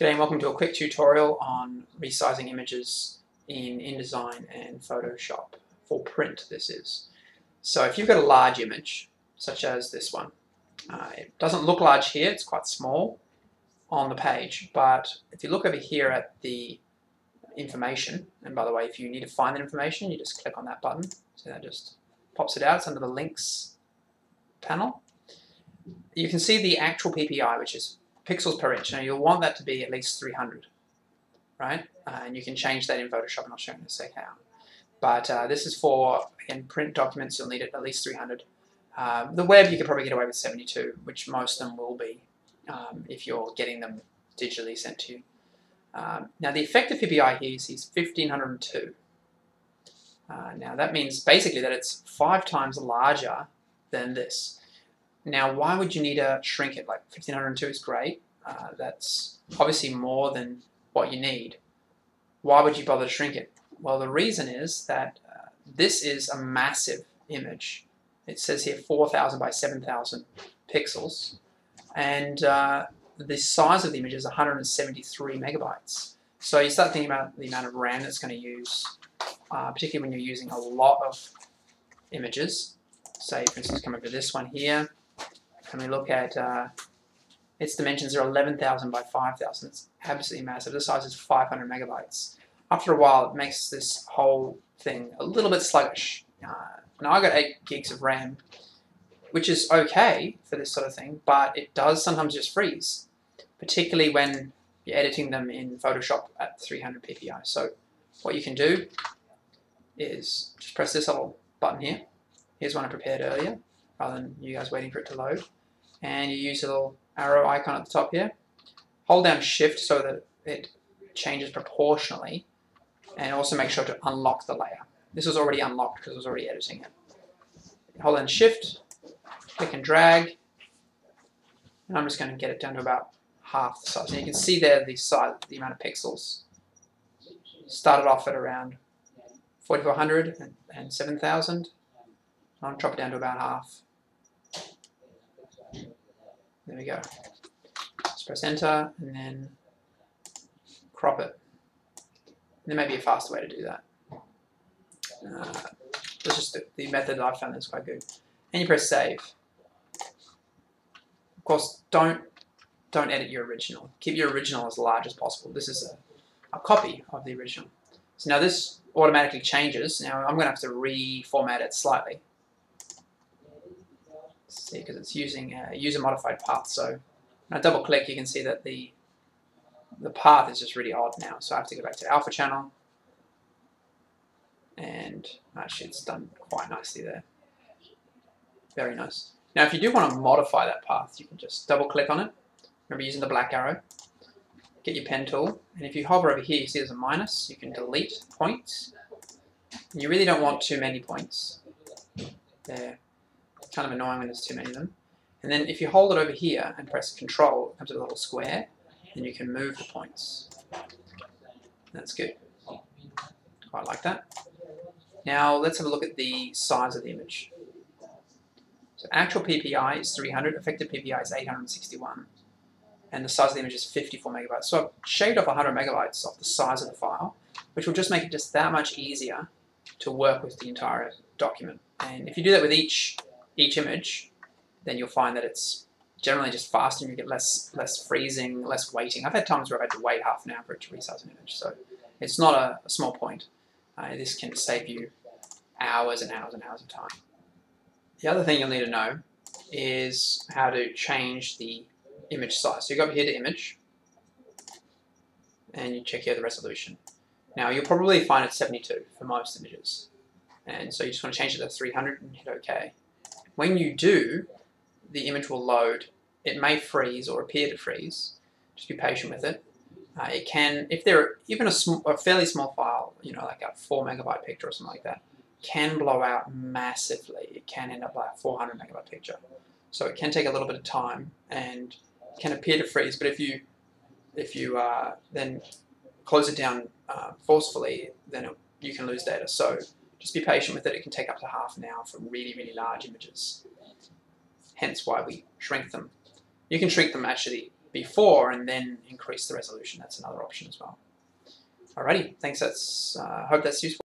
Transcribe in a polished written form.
G'day and welcome to a quick tutorial on resizing images in InDesign and Photoshop. For print this is. So if you've got a large image, such as this one, it doesn't look large here, it's quite small on the page, but if you look over here at the information, and by the way, if you need to find that information, you just click on that button, so that just pops it out, it's under the links panel. You can see the actual PPI, which is pixels per inch. Now you'll want that to be at least 300, right? And you can change that in Photoshop, and I'll show you in a sec how. But this is for, again, print documents, you'll need it at least 300. The web, you could probably get away with 72, which most of them will be if you're getting them digitally sent to you. Now the effective PPI here is 1502. Now that means basically that it's 5 times larger than this. Now, why would you need to shrink it? Like 1502 is great. That's obviously more than what you need. Why would you bother to shrink it? Well, the reason is that this is a massive image. It says here 4,000 by 7,000 pixels. And the size of the image is 173 megabytes. So you start thinking about the amount of RAM that's going to use, particularly when you're using a lot of images. Say, for instance, come over to this one here. And we look at its dimensions are 11,000 by 5,000. It's absolutely massive. The size is 500 megabytes. After a while, it makes this whole thing a little bit sluggish. Now I got 8 gigs of RAM, which is okay for this sort of thing, but it does sometimes just freeze, particularly when you're editing them in Photoshop at 300 ppi. So what you can do is just press this little button here. Here's one I prepared earlier, rather than you guys waiting for it to load. And you use a little arrow icon at the top here. Hold down Shift so that it changes proportionally, and also make sure to unlock the layer. This was already unlocked because I was already editing it. Hold down Shift, click and drag, and I'm just going to get it down to about half the size. And you can see there the size, the amount of pixels. Started off at around 4,400 and 7,000. I'll drop it down to about half. There we go. Just press enter and then crop it. There may be a faster way to do that. That's just the method that I found that's quite good. And you press save. Of course, don't edit your original. Keep your original as large as possible. This is a copy of the original. So now this automatically changes. Now I'm going to have to reformat it slightly. See, because it's using a user-modified path. So when I double-click, you can see that the path is just really odd now. So I have to go back to Alpha Channel, and actually it's done quite nicely there. Very nice. Now, if you do want to modify that path, you can just double-click on it. Remember using the black arrow. Get your pen tool, and if you hover over here, you see there's a minus. You can delete points. And you really don't want too many points. There. Kind of annoying when there's too many of them. And then if you hold it over here and press Control, it comes to a little square, and you can move the points. That's good. Quite like that. Now let's have a look at the size of the image. So actual PPI is 300, effective PPI is 861, and the size of the image is 54 megabytes. So I've shaved off 100 megabytes off the size of the file, which will just make it just that much easier to work with the entire document. And if you do that with each image, then you'll find that it's generally just faster and you get less freezing, less waiting. I've had times where I've had to wait half an hour for it to resize an image, so it's not a small point. This can save you hours and hours and hours of time. The other thing you'll need to know is how to change the image size. So you go up here to Image, and you check here the resolution. Now you'll probably find it's 72 for most images, and so you just want to change it to 300 and hit OK. When you do, the image will load. It may freeze or appear to freeze. Just be patient with it. It can, if they're even a fairly small file, you know, like a 4 megabyte picture or something like that, can blow out massively. It can end up like a 400 megabyte picture. So it can take a little bit of time and can appear to freeze. But if you then close it down forcefully, then you can lose data. So just be patient with it. It can take up to half an hour for really, really large images. Hence why we shrink them. You can shrink them actually before and then increase the resolution. That's another option as well. Alrighty, thanks. Hope that's useful.